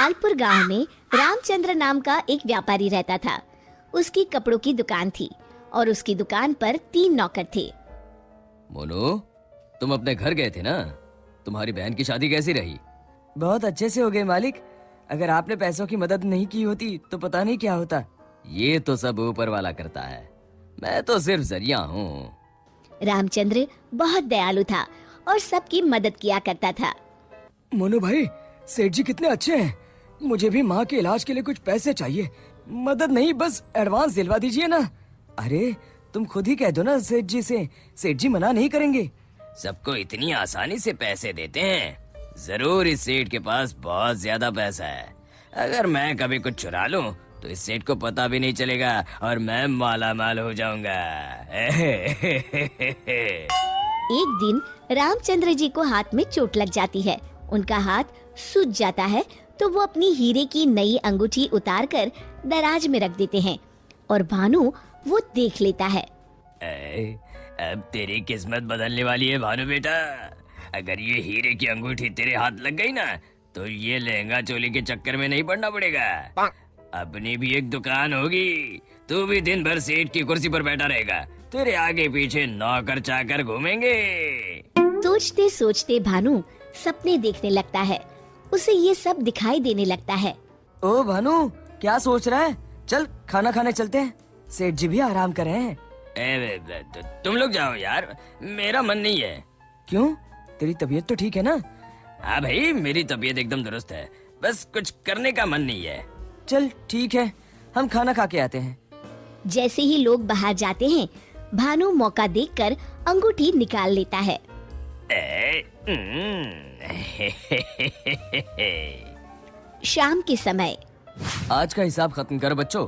लालपुर गांव में रामचंद्र नाम का एक व्यापारी रहता था। उसकी कपड़ों की दुकान थी और उसकी दुकान पर 3 नौकर थे। मोनू, तुम अपने घर गए थे ना? तुम्हारी बहन की शादी कैसी रही? बहुत अच्छे से हो गए मालिक। अगर आपने पैसों की मदद नहीं की होती तो पता नहीं क्या होता। ये तो सब ऊपर वाला करता है, मैं तो सिर्फ जरिया हूँ। रामचंद्र बहुत दयालु था और सबकी मदद किया करता था। मोनू भाई, सेठ जी कितने अच्छे हैं। मुझे भी माँ के इलाज के लिए कुछ पैसे चाहिए। मदद नहीं, बस एडवांस दिलवा दीजिए ना। अरे तुम खुद ही कह दो ना सेठ जी से, सेठ जी मना नहीं करेंगे। सबको इतनी आसानी से पैसे देते हैं? जरूर इस सेठ के पास बहुत ज्यादा पैसा है। अगर मैं कभी कुछ चुरा लूं तो इस सेठ को पता भी नहीं चलेगा और मैं माला माल हो जाऊंगा। एक दिन रामचंद्र जी को हाथ में चोट लग जाती है। उनका हाथ सूज जाता है तो वो अपनी हीरे की नई अंगूठी उतारकर दराज में रख देते हैं और भानु वो देख लेता है। अब तेरी किस्मत बदलने वाली है भानु बेटा। अगर ये हीरे की अंगूठी तेरे हाथ लग गई ना तो ये लहंगा चोली के चक्कर में नहीं पड़ना पड़ेगा। अपनी भी एक दुकान होगी, तू भी दिन भर सेठ की कुर्सी पर बैठा रहेगा, तेरे आगे पीछे नौकर चाकर घूमेंगे। सोचते सोचते भानु सपने देखने लगता है। उसे ये सब दिखाई देने लगता है। ओ भानु, क्या सोच रहा है? चल खाना खाने चलते हैं, सेठ जी भी आराम कर रहे हैं। तुम लोग जाओ यार, मेरा मन नहीं है। क्यों? तेरी तबीयत तो ठीक है ना? हाँ भाई, मेरी तबीयत एकदम दुरुस्त है, बस कुछ करने का मन नहीं है। चल ठीक है, हम खाना खा के आते हैं। जैसे ही लोग बाहर जाते हैं, भानु मौका देखकर अंगूठी निकाल लेता है। शाम के समय आज का हिसाब खत्म कर बच्चों,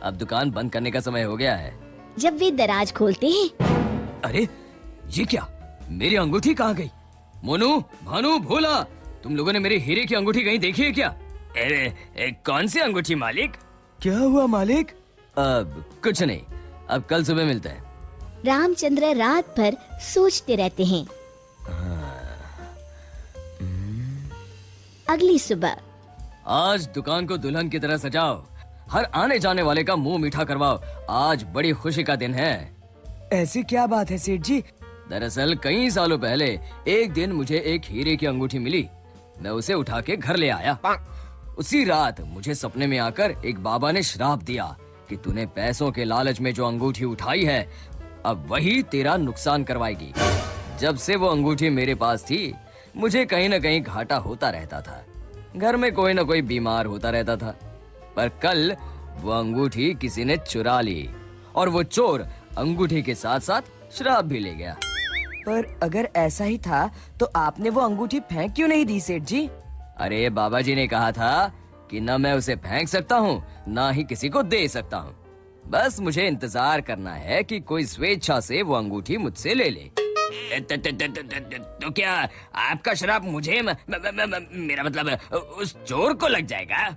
अब दुकान बंद करने का समय हो गया है। जब वे दराज खोलते हैं, अरे ये क्या, मेरी अंगूठी कहाँ गई? मोनू, भानु, भोला, तुम लोगों ने मेरी हीरे की अंगूठी कहीं देखी है क्या? कौन सी अंगूठी मालिक? क्या हुआ मालिक? अब कुछ नहीं, अब कल सुबह मिलते हैं। रामचंद्र रात भर सोचते रहते हैं। अगली सुबह आज दुकान को दुल्हन की तरह सजाओ, हर आने जाने वाले का मुंह मीठा करवाओ, आज बड़ी खुशी का दिन है। ऐसी क्या बात है सेठ जी? दरअसल कई सालों पहले एक दिन मुझे एक हीरे की अंगूठी मिली। मैं उसे उठा के घर ले आया। उसी रात मुझे सपने में आकर एक बाबा ने श्राप दिया कि तूने पैसों के लालच में जो अंगूठी उठाई है, अब वही तेरा नुकसान करवाएगी। जब से वो अंगूठी मेरे पास थी, मुझे कहीं न कहीं घाटा होता रहता था। घर में कोई न कोई बीमार होता रहता था। पर कल वो अंगूठी किसी ने चुरा ली और वो चोर अंगूठी के साथ साथ श्राप भी ले गया। पर अगर ऐसा ही था तो आपने वो अंगूठी फेंक क्यों नहीं दी सेठ जी? अरे बाबा जी ने कहा था कि न मैं उसे फेंक सकता हूँ, ना ही किसी को दे सकता हूँ। बस मुझे इंतजार करना है कि कोई स्वेच्छा से वो अंगूठी मुझसे ले ले। तो क्या आपका श्राप मुझे मेरा मतलब उस चोर को लग जाएगा?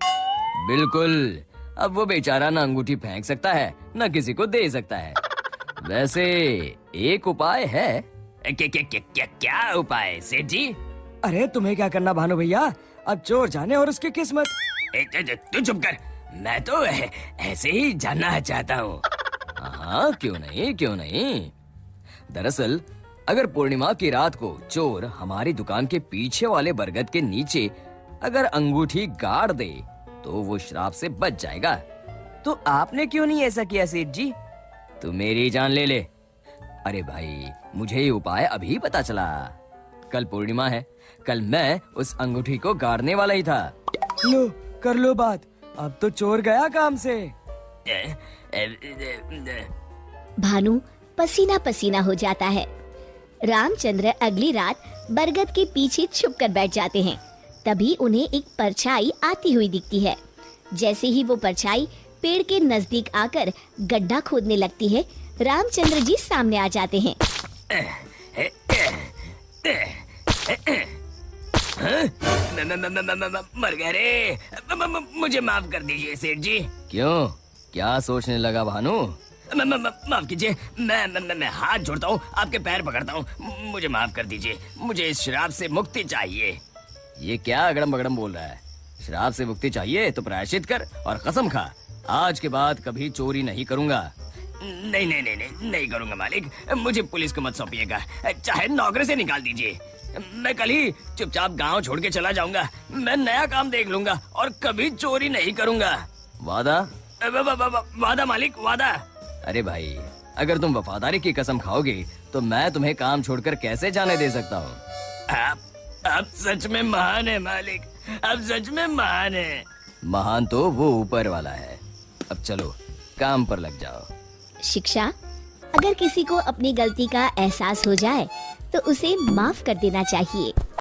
बिल्कुल। अब वो बेचारा ना अंगूठी फेंक सकता है, ना किसी को दे सकता है। वैसे एक उपाय है। क्या उपाय सेठ जी? अरे तुम्हें क्या करना भानु भैया, अब चोर जाने और उसकी किस्मत। तू चुप कर, मैं तो ऐसे ही जानना चाहता हूँ। हाँ, क्यों नहीं, क्यों नहीं। दरअसल अगर पूर्णिमा की रात को चोर हमारी दुकान के पीछे वाले बरगद के नीचे अगर अंगूठी गाड़ दे तो वो श्राप से बच जाएगा। तो आपने क्यों नहीं ऐसा किया सेठ जी? तू मेरी जान ले ले। अरे भाई, मुझे ये उपाय अभी पता चला। कल पूर्णिमा है, कल मैं उस अंगूठी को गाड़ने वाला ही था। लो कर लो बात, अब तो चोर गया काम से। भानु पसीना पसीना हो जाता है। रामचंद्र अगली रात बरगद के पीछे छुप कर बैठ जाते हैं। तभी उन्हें एक परछाई आती हुई दिखती है। जैसे ही वो परछाई पेड़ के नजदीक आकर गड्ढा खोदने लगती है, रामचंद्र जी सामने आ जाते हैं। मर गए रे, मुझे माफ कर दीजिए सेठ जी। क्यों, क्या सोचने लगा भानु? माफ कीजिए, मैं हाथ जोड़ता हूँ, आपके पैर पकड़ता हूँ, मुझे माफ कर दीजिए, मुझे इस श्राप से मुक्ति चाहिए। ये क्या अगड़म बगड़म बोल रहा है? श्राप से मुक्ति चाहिए तो प्रायश्चित कर और कसम खा, आज के बाद कभी चोरी नहीं करूंगा। नहीं नहीं नहीं नहीं नहीं करूंगा मालिक, मुझे पुलिस को मत सौंपिएगा, चाहे नौकरी से निकाल दीजिए। मैं कल ही चुपचाप गांव छोड़ के चला जाऊंगा। मैं नया काम देख लूंगा और कभी चोरी नहीं करूंगा। वादा? वादा मालिक, वादा। अरे भाई, अगर तुम वफादारी की कसम खाओगे तो मैं तुम्हें काम छोड़कर कैसे जाने दे सकता हूँ। आप सच में महान है मालिक, आप सच में महान है। महान तो वो ऊपर वाला है। अब चलो काम पर लग जाओ। शिक्षा, अगर किसी को अपनी गलती का एहसास हो जाए तो उसे माफ कर देना चाहिए।